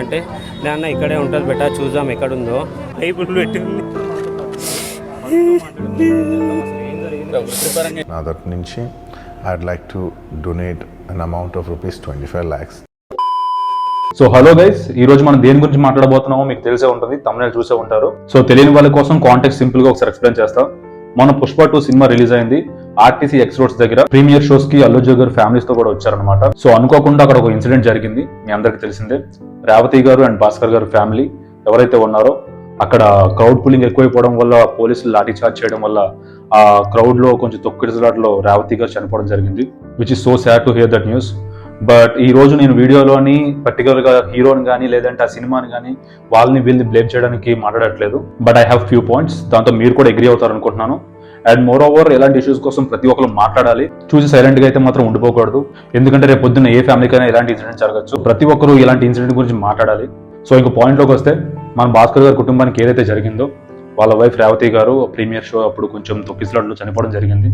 అంటే నాన్న ఇక్కడే ఉంటుంది బెటా, చూద్దాం ఎక్కడుందో. బైబుల్ పెట్టి నా దగ్గర నుంచి I'd like to donate an amount of ₹25 lakhs. So hello guys, ఈ రోజు మనం దేని గురించి మాట్లాడబోతున్నామో మీకు తెలిసే ఉంటుంది, తమిళ చూసే ఉంటారు. సో తెలియని వాళ్ళ కోసం కాంటెక్స్ట్ సింపుల్ గా ఒకసారి ఎక్స్ప్లెయిన్ చేస్తాం. మన పుష్ప 2 సినిమా రిలీజ్ అయింది. ఆర్టీసీ ఎక్స్ రోడ్స్ దగ్గర ప్రీమియర్ షోస్ కి అల్లు అర్జున్ గారు ఫ్యామిలీస్ తో కూడా వచ్చారనమాట. సో అనుకోకుండా అక్కడ ఒక ఇన్సిడెంట్ జరిగింది, మీ అందరికి తెలిసిందే. రేవతి గారు అండ్ భాస్కర్ గారు ఫ్యామిలీ ఎవరైతే ఉన్నారో అక్కడ క్రౌడ్ పుల్లింగ్ ఎక్కువైపోవడం వల్ల పోలీసులు లాఠీ చార్జ్ చేయడం వల్ల ఆ క్రౌడ్ లో కొంచెం తొక్కిసలాటలో రేవతి గారు చనిపోవడం జరిగింది. Which is so sad to hear that news. But ఈ రోజు నేను వీడియోలోని పర్టికులర్ గా హీరోని కానీ లేదంటే ఆ సినిమాని కానీ వాళ్ళని వీళ్ళని బ్లేమ్ చేయడానికి మాట్లాడట్లేదు. But I have few points, దాంతో మీరు కూడా అగ్రీ అవుతారు అనుకుంటున్నాను. అండ్ మోర్ ఓవర్ ఇలాంటి ఇష్యూస్ కోసం ప్రతి ఒక్కరు మాట్లాడాలి, చూసి సైలెంట్ గా అయితే మాత్రం ఉండిపోకూడదు. ఎందుకంటే రేపు పొద్దున్న ఏ ఫ్యామిలీకైనా ఇలాంటి ఇన్సిడెంట్ జరగచ్చు. ప్రతి ఒక్కరు ఇలాంటి ఇన్సిడెంట్ గురించి మాట్లాడాలి. సో ఇంకో పాయింట్ లోకి వస్తే, మన భాస్కర్ గారి కుటుంబానికి ఏదైతే జరిగిందో, వాళ్ళ వైఫ్ రేవతి గారు ప్రీమియర్ షో అప్పుడు కొంచెం తొక్కిసలాటలో చనిపోవడం జరిగింది.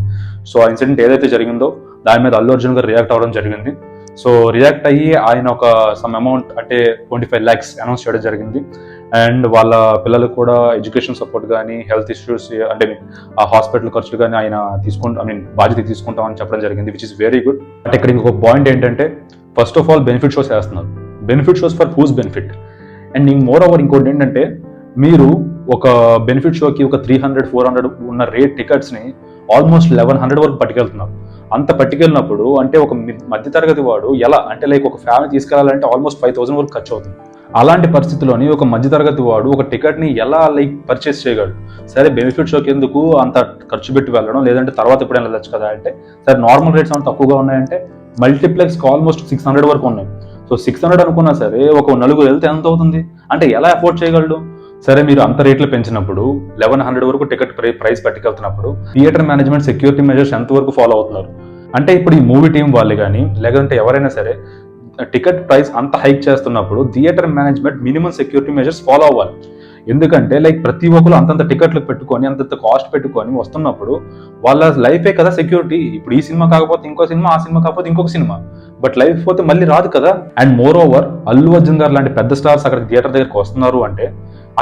సో ఆ ఇన్సిడెంట్ ఏదైతే జరిగిందో దాని మీద అల్లు అర్జున్ గారు రియాక్ట్ అవ్వడం జరిగింది. సో రియాక్ట్ అయ్యి ఆయన ఒక సమ్ అమౌంట్ అంటే 25 lakhs అనౌన్స్ చేయడం జరిగింది. అండ్ వాళ్ళ పిల్లలకు కూడా ఎడ్యుకేషన్ సపోర్ట్ కానీ హెల్త్ ఇష్యూస్ అంటే ఆ హాస్పిటల్ ఖర్చులు కానీ ఆయన బాధ్యత తీసుకుంటామని చెప్పడం జరిగింది, విచ్ ఇస్ వెరీ గుడ్. అంటే ఇక్కడ ఇంకొక పాయింట్ ఏంటంటే, first of all benefit shows వేస్తున్నారు. Benefit shows for whose benefit. And moreover ఇంకోటి ఏంటంటే, మీరు ఒక బెనిఫిట్ షోకి ఒక 300-400 ఉన్న రేట్ టికెట్స్ ని ఆల్మోస్ట్ 1100 వరకు పట్టుకెళ్తున్నారు. అంత పట్టుకెళ్ళినప్పుడు అంటే ఒక మధ్యతరగతి వాడు ఎలా అంటే లైక్ ఒక ఫ్యామిలీ తీసుకెళ్లాలంటే ఆల్మోస్ట్ 5000 వరకు ఖర్చు అవుతుంది. అలాంటి పరిస్థితిలోని ఒక మధ్యతరగతి వాడు ఒక టికెట్ ని ఎలా పర్చేస్ చేయగలడు? సరే బెనిఫిట్ షోకి ఎందుకు అంత ఖర్చు పెట్టి వెళ్ళడం, లేదంటే తర్వాత ఎప్పుడైనా వెళ్ళచ్చు కదా అంటే, సరే నార్మల్ రేట్స్ అంత తక్కువగా ఉన్నాయంటే మల్టీప్లెక్స్ ఆల్మోస్ట్ 600 వరకు ఉన్నాయి. సో 600 అనుకున్నా సరే ఒక నలుగురు వెళ్తే ఎంత అవుతుంది అంటే ఎలా అఫోర్డ్ చేయగలడు? సరే మీరు అంత రేట్లు పెంచినప్పుడు 1100 వరకు టికెట్ ప్రైస్ పట్టుకెళ్తున్నప్పుడు థియేటర్ మేనేజ్మెంట్ సెక్యూరిటీ మెజర్స్ ఎంత వరకు ఫాలో అవుతున్నారు? అంటే ఇప్పుడు ఈ మూవీ టీం వాళ్ళు కానీ లేదంటే ఎవరైనా సరే టికెట్ ప్రైస్ అంత హైక్ చేస్తున్నప్పుడు theatre management minimum security measures follow అవ్వాలి. ఎందుకంటే ప్రతి ఒక్కరు అంతంత టికెట్లు పెట్టుకొని అంతంత కాస్ట్ పెట్టుకొని వస్తున్నప్పుడు వాళ్ళ లైఫే కదా సెక్యూరిటీ. ఇప్పుడు ఈ సినిమా కాకపోతే ఇంకో సినిమా, ఆ సినిమా కాకపోతే ఇంకొక సినిమా, బట్ లైఫ్ పోతే మళ్ళీ రాదు కదా. And more over Allu Arjun గారు లాంటి పెద్ద స్టార్స్ అక్కడ థియేటర్ దగ్గరికి వస్తున్నారు అంటే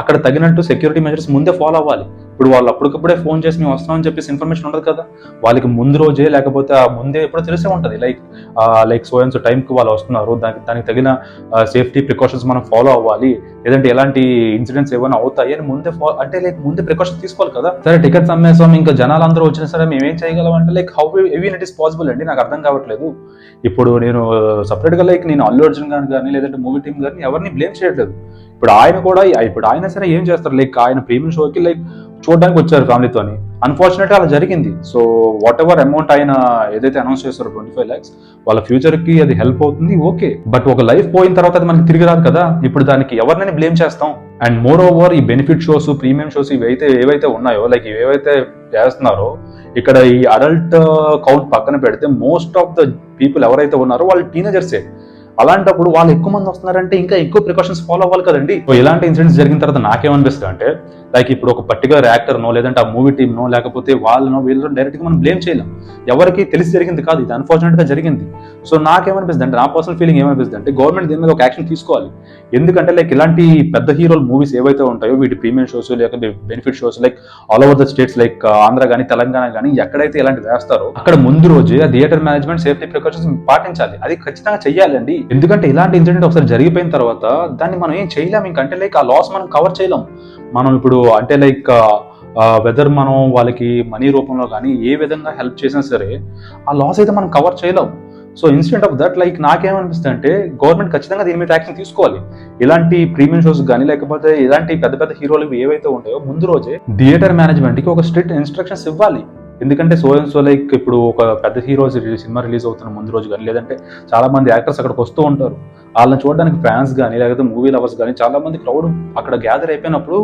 అక్కడ తగినట్టు సెక్యూరిటీ మెజర్స్ ముందే ఫాలో అవ్వాలి. ఇప్పుడు వాళ్ళు అప్పటికప్పుడే ఫోన్ చేసి మేము వస్తామని చెప్పేసి ఇన్ఫర్మేషన్ ఉండదు కదా. వాళ్ళకి ముందు రోజే లేకపోతే ఆ ముందే ఎప్పుడో తెలిసే ఉంటుంది లైక్ సో అండ్ సో టైంకి వాళ్ళు వస్తున్నారు, దానికి తగిన సేఫ్టీ ప్రికాషన్స్ మనం ఫాలో అవ్వాలి. లేదంటే ఎలాంటి ఇన్సిడెంట్స్ ఏమైనా అవుతాయి అని ముందే ముందే ప్రికాషన్స్ తీసుకోవాలి కదా. సరే టికెట్స్ అమ్మేసాం, ఇంకా జనాలు అందరూ వచ్చినా సరే మేము ఏం చేయగలం అంటే హౌ ఎవీన్ ఇట్ ఈస్ పాసిబుల్ అండి, నాకు అర్థం కావట్లేదు. ఇప్పుడు నేను సపరేట్ గా నేను అల్లు అర్జున్ గారిని కానీ లేదంటే మూవీ టీం గారిని ఎవరిని బ్లేమ్ చేయట్లేదు. ఇప్పుడు ఆయన సరే ఏం చేస్తారు, ఆయన ప్రీమియం షోకి చూడడానికి వచ్చారు ఫ్యామిలీతోని. అన్ఫార్చునేట్గా అలా జరిగింది. సో వాట్ ఎవర్ అమౌంట్ ఆయన ఏదైతే అనౌన్స్ చేస్తారో 25 lakhs వాళ్ళ ఫ్యూచర్ కి అది హెల్ప్ అవుతుంది, ఓకే. బట్ ఒక లైఫ్ పోయిన తర్వాత అది మనకి తిరిగి రాదు కదా. ఇప్పుడు దానికి ఎవరినైనా బ్లేమ్ చేస్తాం. అండ్ మోర్ ఓవర్ ఈ బెనిఫిట్ షోస్, ప్రీమియం షోస్ ఏవైతే ఉన్నాయో ఏవైతే చేస్తున్నారో ఇక్కడ ఈ అడల్ట్ కౌంట్ పక్కన పెడితే మోస్ట్ ఆఫ్ ద పీపుల్ ఎవరైతే ఉన్నారో వాళ్ళు టీనేజర్సే. అలాంటప్పుడు వాళ్ళు ఎక్కువ మంది వస్తున్నారంటే ఇంకా ఎక్కువ ప్రికాషన్స్ ఫాలో అవ్వాలి కదండి. సో ఇలాంటి ఇన్సిడెంట్స్ జరిగిన తర్వాత నాకేమనిపిస్తుంది అంటే ఇప్పుడు ఒక పర్టికులర్ యాక్టర్నో లేదంటే ఆ మూవీ టీమ్నో లేకపోతే వీళ్ళనో డైరెక్ట్ గా మనం బ్లేమ్ చేయలేం. ఎవరికి తెలిసి జరిగింది కాదు, ఇది అన్ఫార్చునేట్ గా జరిగింది. సో నాకేమనిపిస్తుంది అంటే, నా పర్సనల్ ఫీలింగ్ ఏమనిపిస్తుంది అంటే, గవర్నమెంట్ దీని మీద ఒక యాక్షన్ తీసుకోవాలి. ఎందుకంటే ఇలాంటి పెద్ద హీరోల మూవీస్ ఏవైతే ఉంటాయో వీటి ప్రీమియం షోస్ లేకపోతే benefit shows all over the states Andhra కానీ తెలంగాణ కానీ ఎక్కడైతే ఇలాంటి వేస్తారో అక్కడ ముందు రోజే ఆ థియేటర్ మేనేజ్మెంట్ సేఫ్టీ ప్రికాషన్స్ పాటించాలి. అది ఖచ్చితంగా చెయ్యాలండి. ఎందుకంటే ఇలాంటి ఇన్సిడెంట్ ఒకసారి జరిగిపోయిన తర్వాత దాన్ని మనం ఏం చేయలేం. ఇంకంటే ఆ లాస్ మనం కవర్ చేయలేం. మనం ఇప్పుడు అంటే వెదర్ మనం వాళ్ళకి మనీ రూపంలో కానీ ఏ విధంగా హెల్ప్ చేసినా సరే ఆ లాస్ అయితే మనం కవర్ చేయలేం. సో ఇన్స్టెంట్ ఆఫ్ దట్ నాకేమనిపిస్తుంది అంటే, గవర్నమెంట్ ఖచ్చితంగా దీని మీద యాక్షన్ తీసుకోవాలి. ఇలాంటి ప్రీమియం షోస్ కానీ లేకపోతే ఇలాంటి పెద్ద పెద్ద హీరోలు ఏవైతే ఉంటాయో ముందు రోజే థియేటర్ మేనేజ్మెంట్ కి ఒక స్ట్రిక్ట్ ఇన్స్ట్రక్షన్స్ ఇవ్వాలి. ఎందుకంటే సో ఇప్పుడు ఒక పెద్ద హీరోస్ సినిమా రిలీజ్ అవుతున్న ముందు రోజు కానీ లేదంటే చాలా మంది యాక్టర్స్ అక్కడికి వస్తూ ఉంటారు. వాళ్ళని చూడడానికి ఫ్యాన్స్ కానీ లేకపోతే మూవీ లవర్స్ కానీ చాలా మంది క్రౌడ్ అక్కడ గ్యాదర్ అయిపోయినప్పుడు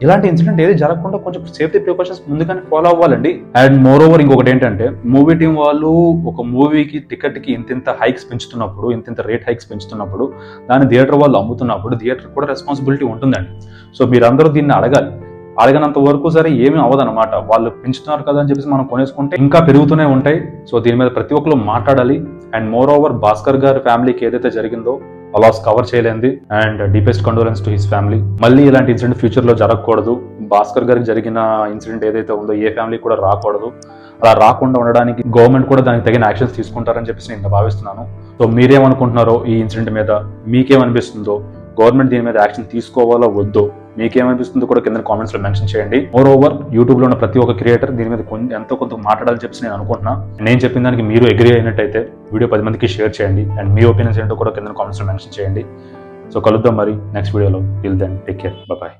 ఇలాంటి ఇన్సిడెంట్ ఏది జరగకుండా కొంచెం సేఫ్టీ ప్రికాషన్స్ ముందుగానే ఫాలో అవ్వాలండి. అండ్ మోర్ ఓవర్ ఇంకొకటి ఏంటంటే, మూవీ టీం వాళ్ళు ఒక మూవీకి టికెట్ కి ఇంత హైక్స్ పెంచుతున్నప్పుడు, ఇంత రేట్ హైక్స్ పెంచుతున్నప్పుడు దాన్ని థియేటర్ వాళ్ళు అమ్ముతున్నప్పుడు థియేటర్ కూడా రెస్పాన్సిబిలిటీ ఉంటుందండి. సో మీరందరూ దీన్ని అడగాలి. అడగనంత వరకు సరే ఏమీ అవ్వదన్నమాట. వాళ్ళు పెంచుతున్నారు కదా అని చెప్పేసి మనం కొనేసుకుంటే ఇంకా పెరుగుతూనే ఉంటాయి. సో దీని మీద ప్రతి ఒక్కరు మాట్లాడాలి. అండ్ మోర్ ఓవర్ భాస్కర్ గారి ఫ్యామిలీకి ఏదైతే జరిగిందో లాస్ కవర్ చేయలేంది and deepest condolence to his family. మళ్ళీ ఇలాంటి ఇన్సిడెంట్ ఫ్యూచర్ లో జరగకూడదు. భాస్కర్ గారికి జరిగిన ఇన్సిడెంట్ ఏదైతే ఉందో ఏ ఫ్యామిలీ కూడా రాకూడదు. అలా రాకుండా ఉండడానికి గవర్నమెంట్ కూడా దానికి తగిన యాక్షన్స్ తీసుకుంటారని చెప్పేసి నేను భావిస్తున్నాను. సో మీరేమనుకుంటున్నారో ఈ ఇన్సిడెంట్ మీద, మీకేమనిపిస్తుందో, గవర్నమెంట్ దీని మీద యాక్షన్ తీసుకోవాలో వద్దో, మీకేమనిపిస్తుందో కూడా కింద కామెంట్స్ లో మెన్షన్ చేయండి. మోర్ ఓవర్ యూట్యూబ్ లో ఉన్న ప్రతి ఒక్క క్రియేటర్ దీని మీద ఎంతో కొంత మాట్లాడాలని చెప్పేసి నేను అనుకుంటున్నా. నేను చెప్పిన దానికి మీరు అగ్రీ అయినట్టయితే వీడియో 10 మందికి షేర్ చేయండి అండ్ మీ ఒపీనియన్స్ ఏంటో కూడా కింద కామెంట్స్ లో మెన్షన్ చేయండి. సో కలుద్దాం మరి నెక్స్ట్ వీడియోలో. Till then take care, by.